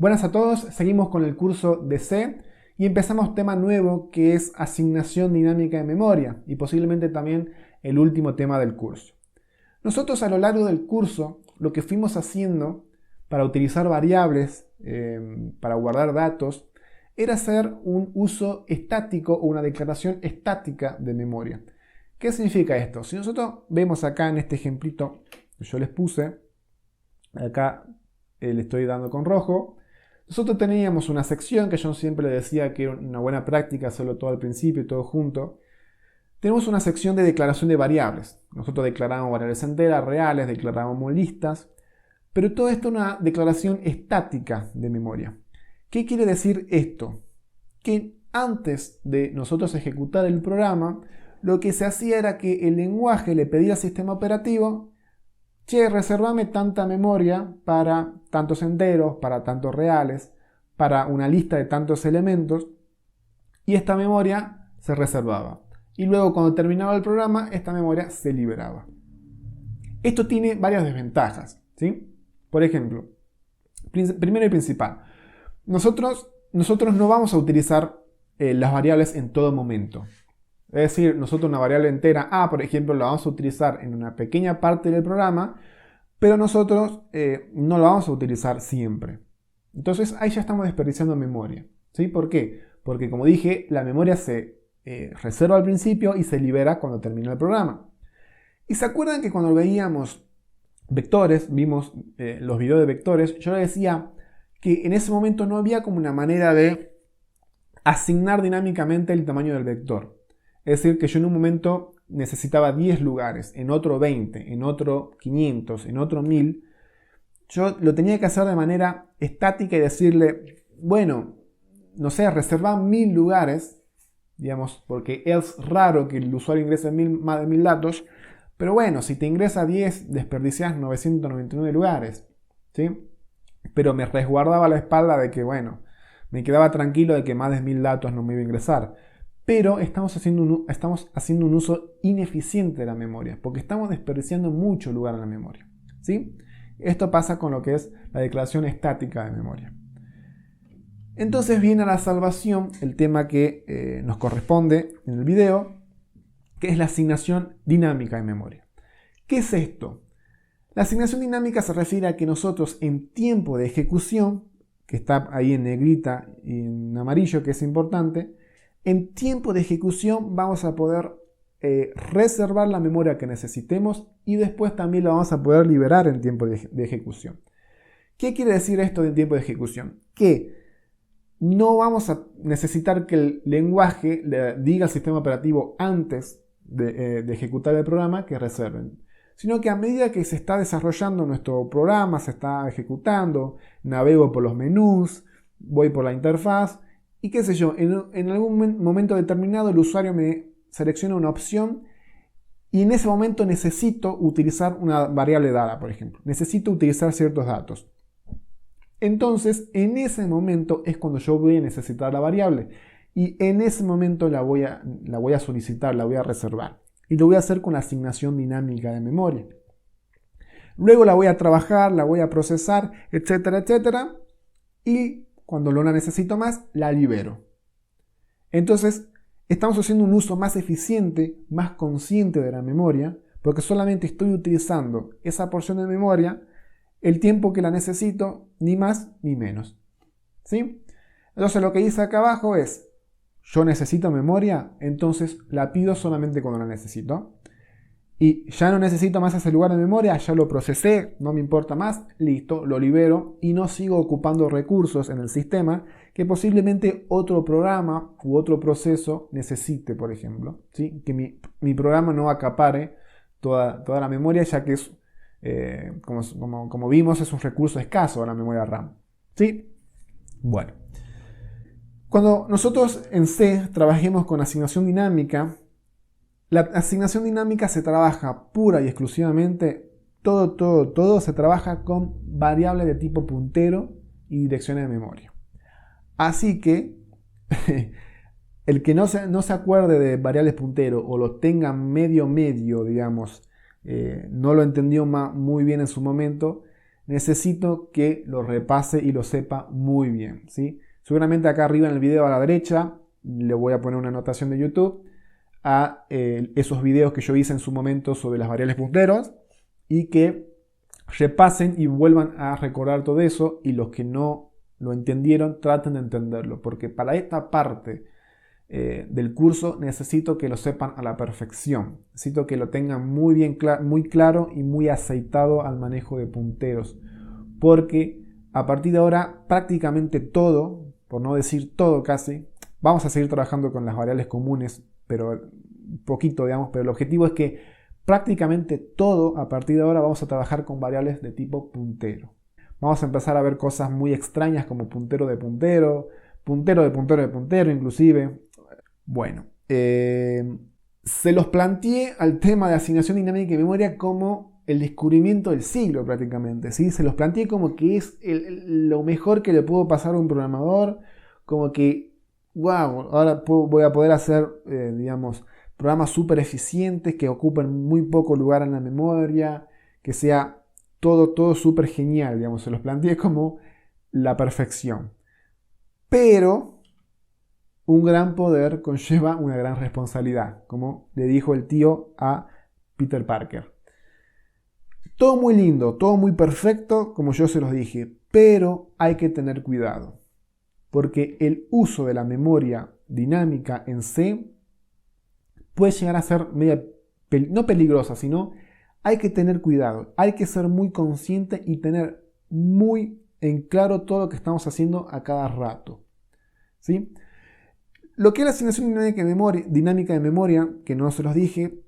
Buenas a todos, seguimos con el curso de C y empezamos tema nuevo que es asignación dinámica de memoria y posiblemente también el último tema del curso. Nosotros a lo largo del curso lo que fuimos haciendo para utilizar variables, para guardar datos, era hacer un uso estático o una declaración estática de memoria. ¿Qué significa esto? Si nosotros vemos acá en este ejemplito que yo les puse, acá le estoy dando con rojo. Nosotros teníamos una sección que yo siempre le decía que era una buena práctica hacerlo todo al principio y todo junto. Tenemos una sección de declaración de variables. Nosotros declarábamos variables enteras, reales, declarábamos listas, pero todo esto es una declaración estática de memoria. ¿Qué quiere decir esto? Que antes de nosotros ejecutar el programa, lo que se hacía era que el lenguaje le pedía al sistema operativo: che, reservame tanta memoria para tantos enteros, para tantos reales, para una lista de tantos elementos, y esta memoria se reservaba. Y luego cuando terminaba el programa, esta memoria se liberaba. Esto tiene varias desventajas, ¿sí? Por ejemplo, primero y principal, nosotros no vamos a utilizar las variables en todo momento. Es decir, nosotros una variable entera A, por ejemplo, la vamos a utilizar en una pequeña parte del programa, pero nosotros no la vamos a utilizar siempre. Entonces ahí ya estamos desperdiciando memoria. ¿Sí? ¿Por qué? Porque como dije, la memoria se reserva al principio y se libera cuando termina el programa. ¿Y se acuerdan que cuando veíamos vectores, vimos los videos de vectores, yo les decía que en ese momento no había como una manera de asignar dinámicamente el tamaño del vector? Es decir, que yo en un momento necesitaba 10 lugares, en otro 20, en otro 500, en otro 1000. Yo lo tenía que hacer de manera estática y decirle, bueno, no sé, reservar 1000 lugares, digamos, porque es raro que el usuario ingrese más de 1000 datos, pero bueno, si te ingresa 10, desperdicias 999 lugares, ¿sí? Pero me resguardaba la espalda de que, bueno, me quedaba tranquilo de que más de 1000 datos no me iba a ingresar. Pero estamos haciendo un uso ineficiente de la memoria, porque estamos desperdiciando mucho lugar en la memoria, ¿sí? Esto pasa con lo que es la declaración estática de memoria. Entonces viene a la salvación el tema que nos corresponde en el video, que es la asignación dinámica de memoria. ¿Qué es esto? La asignación dinámica se refiere a que nosotros en tiempo de ejecución, que está ahí en negrita y en amarillo, que es importante, en tiempo de ejecución vamos a poder reservar la memoria que necesitemos y después también la vamos a poder liberar en tiempo de ejecución. ¿Qué quiere decir esto de tiempo de ejecución? Que no vamos a necesitar que el lenguaje le diga al sistema operativo antes de ejecutar el programa que reserven, sino que a medida que se está desarrollando nuestro programa, se está ejecutando, navego por los menús, voy por la interfaz, y qué sé yo, en algún momento determinado el usuario me selecciona una opción y en ese momento necesito utilizar una variable dada, por ejemplo. Necesito utilizar ciertos datos. Entonces, en ese momento es cuando yo voy a necesitar la variable. Y en ese momento la voy a solicitar, la voy a reservar. Y lo voy a hacer con la asignación dinámica de memoria. Luego la voy a trabajar, la voy a procesar, etcétera, etcétera. Y cuando no la necesito más, la libero. Entonces, estamos haciendo un uso más eficiente, más consciente de la memoria, porque solamente estoy utilizando esa porción de memoria el tiempo que la necesito, ni más ni menos. ¿Sí? Entonces, lo que dice acá abajo es, yo necesito memoria, entonces la pido solamente cuando la necesito. Y ya no necesito más ese lugar de memoria, ya lo procesé, no me importa más, listo, lo libero y no sigo ocupando recursos en el sistema que posiblemente otro programa u otro proceso necesite, por ejemplo. ¿Sí? Que mi programa no acapare toda la memoria, ya que es, como vimos, es un recurso escaso la memoria RAM. ¿Sí? Bueno, cuando nosotros en C trabajemos con asignación dinámica, la asignación dinámica se trabaja pura y exclusivamente, todo se trabaja con variables de tipo puntero y direcciones de memoria. Así que el que no se acuerde de variables puntero o lo tenga medio, digamos, no lo entendió muy bien en su momento, necesito que lo repase y lo sepa muy bien, ¿sí? Seguramente acá arriba en el video a la derecha le voy a poner una anotación de YouTube a esos videos que yo hice en su momento sobre las variables punteros y que repasen y vuelvan a recordar todo eso, y los que no lo entendieron traten de entenderlo, porque para esta parte del curso necesito que lo sepan a la perfección, necesito que lo tengan muy bien muy claro y muy aceitado al manejo de punteros, porque a partir de ahora prácticamente todo, por no decir todo casi, vamos a seguir trabajando con las variables comunes, pero poquito, digamos, pero el objetivo es que prácticamente todo a partir de ahora vamos a trabajar con variables de tipo puntero. Vamos a empezar a ver cosas muy extrañas como puntero de puntero, puntero de puntero de puntero inclusive. Bueno, se los planteé al tema de asignación dinámica de memoria como el descubrimiento del siglo prácticamente, ¿sí? Se los planteé como que es lo mejor que le puedo pasar a un programador, como que, wow, ahora voy a poder hacer, digamos, programas súper eficientes que ocupen muy poco lugar en la memoria, que sea todo súper genial, digamos, se los planteé como la perfección. Pero un gran poder conlleva una gran responsabilidad, como le dijo el tío a Peter Parker. Todo muy lindo, todo muy perfecto, como yo se los dije, pero hay que tener cuidado, porque el uso de la memoria dinámica en C puede llegar a ser no peligrosa, sino hay que tener cuidado, hay que ser muy consciente y tener muy en claro todo lo que estamos haciendo a cada rato, ¿sí? Lo que es la asignación dinámica de memoria, que no se los dije,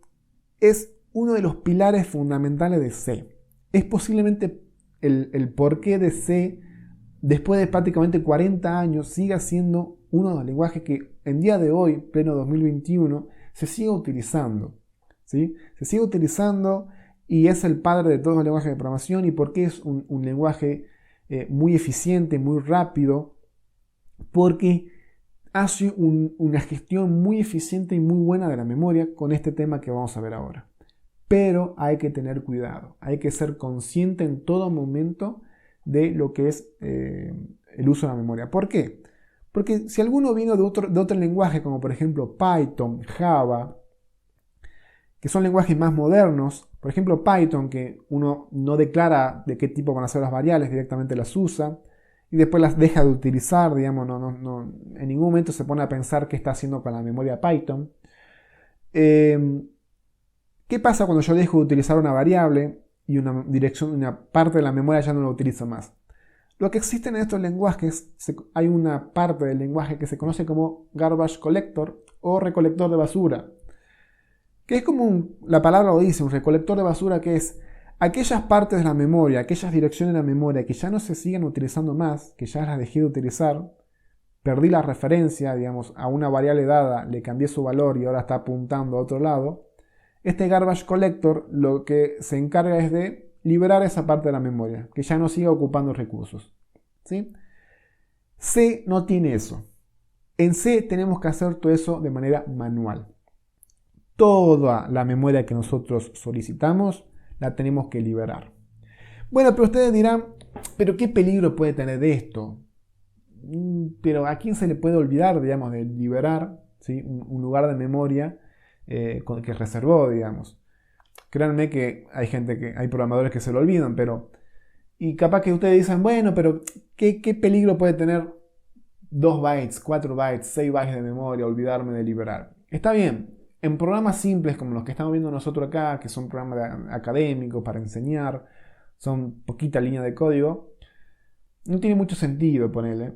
es uno de los pilares fundamentales de C. Es posiblemente el porqué de C, después de prácticamente 40 años, siga siendo uno de los lenguajes que en día de hoy, pleno 2021, se sigue utilizando, ¿sí? Se sigue utilizando y es el padre de todos los lenguajes de programación, y porque es un lenguaje muy eficiente, muy rápido, porque hace una gestión muy eficiente y muy buena de la memoria con este tema que vamos a ver ahora. Pero hay que tener cuidado, hay que ser consciente en todo momento de lo que es el uso de la memoria. ¿Por qué? Porque si alguno vino de otro lenguaje, como por ejemplo Python, Java, que son lenguajes más modernos, por ejemplo Python, que uno no declara de qué tipo van a ser las variables, directamente las usa, y después las deja de utilizar, digamos, en ningún momento se pone a pensar qué está haciendo con la memoria Python. ¿Qué pasa cuando yo dejo de utilizar una variable y una parte de la memoria ya no la utilizo más? Lo que existe en estos lenguajes, hay una parte del lenguaje que se conoce como garbage collector o recolector de basura, que es como la palabra lo dice, un recolector de basura, que es aquellas partes de la memoria, aquellas direcciones de la memoria que ya no se siguen utilizando más, que ya las dejé de utilizar, perdí la referencia, digamos, a una variable dada, le cambié su valor y ahora está apuntando a otro lado. Este garbage collector lo que se encarga es de liberar esa parte de la memoria, que ya no siga ocupando recursos, ¿sí? C no tiene eso. En C tenemos que hacer todo eso de manera manual. Toda la memoria que nosotros solicitamos la tenemos que liberar. Bueno, pero ustedes dirán, ¿pero qué peligro puede tener esto? Pero ¿a quién se le puede olvidar, digamos, de liberar, ¿sí? un lugar de memoria que reservó, digamos? Créanme que hay programadores que se lo olvidan, pero... Y capaz que ustedes dicen, bueno, pero ¿qué peligro puede tener 2 bytes, 4 bytes, 6 bytes de memoria, olvidarme de liberar? Está bien. En programas simples como los que estamos viendo nosotros acá, que son programas académicos para enseñar, son poquita línea de código, no tiene mucho sentido ponerle.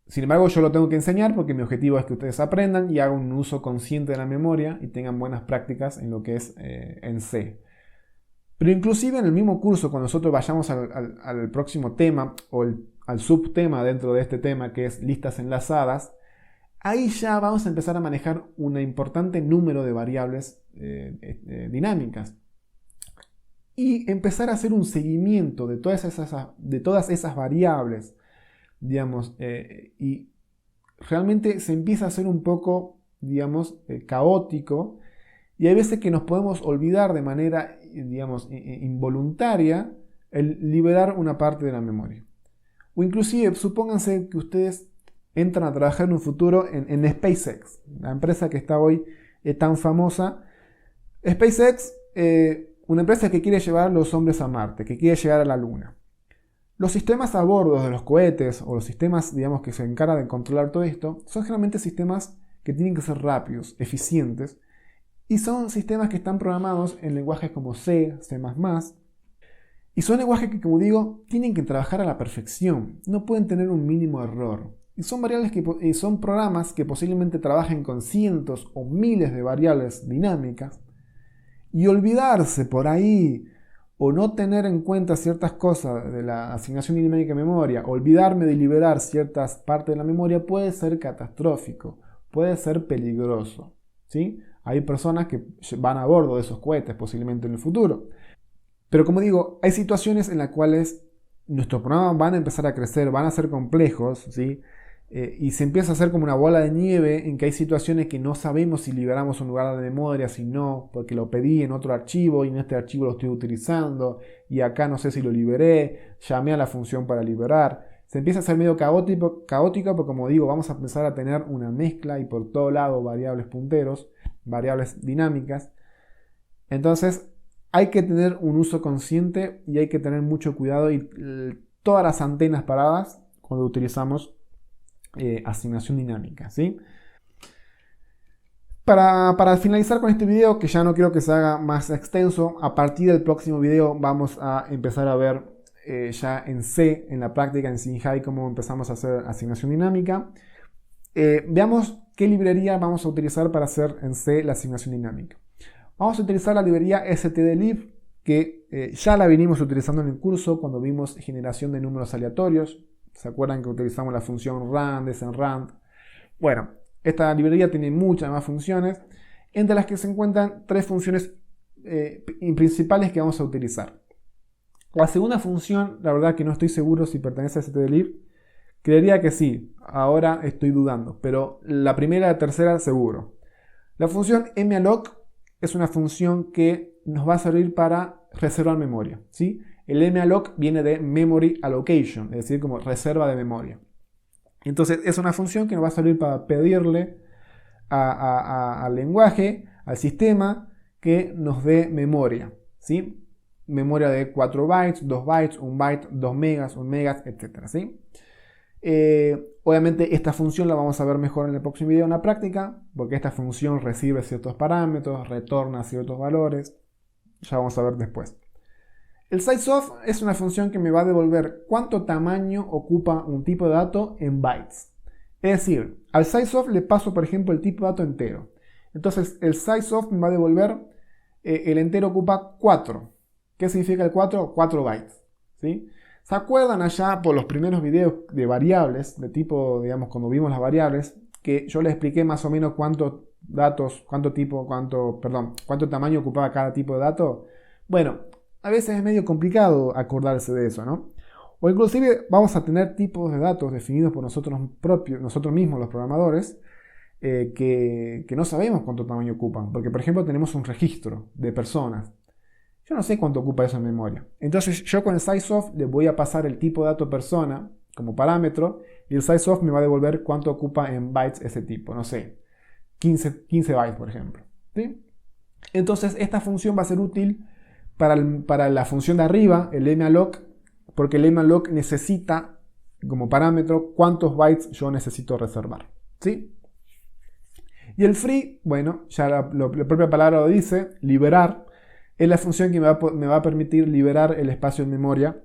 Sin embargo, yo lo tengo que enseñar porque mi objetivo es que ustedes aprendan y hagan un uso consciente de la memoria y tengan buenas prácticas en lo que es en C. Pero inclusive en el mismo curso, cuando nosotros vayamos al próximo tema o al subtema dentro de este tema, que es listas enlazadas, ahí ya vamos a empezar a manejar un importante número de variables dinámicas y empezar a hacer un seguimiento de todas esas variables, digamos, y realmente se empieza a hacer un poco, digamos, caótico, y hay veces que nos podemos olvidar de manera, digamos, involuntaria el liberar una parte de la memoria. O inclusive, supónganse que ustedes entran a trabajar en un futuro en SpaceX, la empresa que está hoy tan famosa. SpaceX, una empresa que quiere llevar a los hombres a Marte, que quiere llegar a la Luna. Los sistemas a bordo de los cohetes o los sistemas, digamos, que se encargan de controlar todo esto, son generalmente sistemas que tienen que ser rápidos, eficientes, y son sistemas que están programados en lenguajes como C, C++, y son lenguajes que, como digo, tienen que trabajar a la perfección, no pueden tener un mínimo error. Y son son programas que posiblemente trabajen con cientos o miles de variables dinámicas, y olvidarse por ahí o no tener en cuenta ciertas cosas de la asignación dinámica de memoria, olvidarme de liberar ciertas partes de la memoria, puede ser catastrófico, puede ser peligroso, ¿sí? Hay personas que van a bordo de esos cohetes posiblemente en el futuro. Pero como digo, hay situaciones en las cuales nuestros programas van a empezar a crecer, van a ser complejos, ¿sí? Y se empieza a hacer como una bola de nieve en que hay situaciones que no sabemos si liberamos un lugar de memoria, si no, porque lo pedí en otro archivo y en este archivo lo estoy utilizando y acá no sé si lo liberé, llamé a la función para liberar. Se empieza a hacer medio caótico, porque como digo, vamos a empezar a tener una mezcla y por todo lado variables punteros, variables dinámicas. Entonces hay que tener un uso consciente y hay que tener mucho cuidado y todas las antenas paradas cuando utilizamos asignación dinámica, ¿sí? Para finalizar con este video, que ya no quiero que se haga más extenso, a partir del próximo video vamos a empezar a ver ya en C, en la práctica en SynHi, cómo empezamos a hacer asignación dinámica. Veamos qué librería vamos a utilizar para hacer en C la asignación dinámica. Vamos a utilizar la librería stdlib, que ya la venimos utilizando en el curso cuando vimos generación de números aleatorios. ¿Se acuerdan que utilizamos la función rand, desenrand? Bueno, esta librería tiene muchas más funciones, entre las que se encuentran tres funciones principales que vamos a utilizar. La segunda función, la verdad que no estoy seguro si pertenece a stdlib. Creería que sí, ahora estoy dudando, pero la primera y la tercera seguro. La función malloc es una función que nos va a servir para reservar memoria, ¿sí? El malloc viene de memory allocation, es decir, como reserva de memoria. Entonces es una función que nos va a servir para pedirle al lenguaje, al sistema, que nos dé memoria, ¿sí? Memoria de 4 bytes, 2 bytes, 1 byte, 2 megas, 1 megas, etc., ¿sí? Obviamente esta función la vamos a ver mejor en el próximo video en la práctica, porque esta función recibe ciertos parámetros, retorna ciertos valores, ya vamos a ver después. El sizeof es una función que me va a devolver cuánto tamaño ocupa un tipo de dato en bytes. Es decir, al sizeof le paso por ejemplo el tipo de dato entero. Entonces el sizeof me va a devolver el entero ocupa 4. ¿Qué significa el 4? 4 bytes, ¿sí? ¿Se acuerdan allá por los primeros videos de variables, de tipo, digamos, cuando vimos las variables, que yo les expliqué más o menos cuántos datos, cuánto tamaño ocupaba cada tipo de dato? Bueno, a veces es medio complicado acordarse de eso, ¿no? O inclusive vamos a tener tipos de datos definidos por nosotros mismos, los programadores, que no sabemos cuánto tamaño ocupan. Porque, por ejemplo, tenemos un registro de personas. Yo no sé cuánto ocupa eso en memoria. Entonces yo con el sizeof le voy a pasar el tipo de dato persona como parámetro y el sizeof me va a devolver cuánto ocupa en bytes ese tipo. No sé, 15 bytes por ejemplo, ¿sí? Entonces esta función va a ser útil para la función de arriba, el malloc, porque el malloc necesita como parámetro cuántos bytes yo necesito reservar, ¿sí? Y el free, bueno, ya la propia palabra lo dice, liberar. Es la función que me va a permitir liberar el espacio en memoria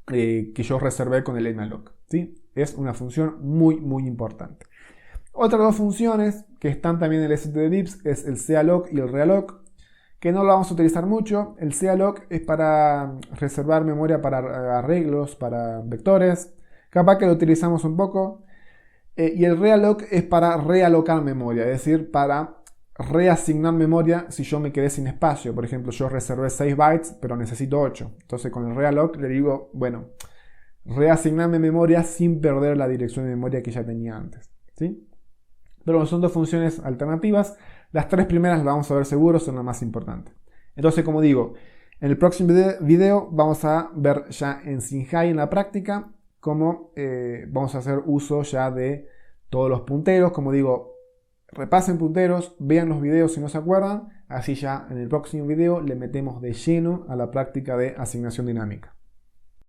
que yo reservé con el malloc, ¿sí? Es una función muy importante. Otras dos funciones que están también en el stdlib es el calloc y el realloc, que no lo vamos a utilizar mucho. El calloc es para reservar memoria para arreglos, para vectores. Capaz que lo utilizamos un poco. Y el realloc es para realocar memoria, es decir, para reasignar memoria si yo me quedé sin espacio. Por ejemplo, yo reservé 6 bytes, pero necesito 8. Entonces con el realloc le digo, bueno, reasignarme memoria sin perder la dirección de memoria que ya tenía antes, ¿sí? Pero son dos funciones alternativas. Las tres primeras las vamos a ver seguro, son las más importantes. Entonces, como digo, En el próximo video vamos a ver ya en Sinhai en la práctica cómo vamos a hacer uso ya de todos los punteros. Como digo, repasen punteros, vean los videos si no se acuerdan, así ya en el próximo video le metemos de lleno a la práctica de asignación dinámica.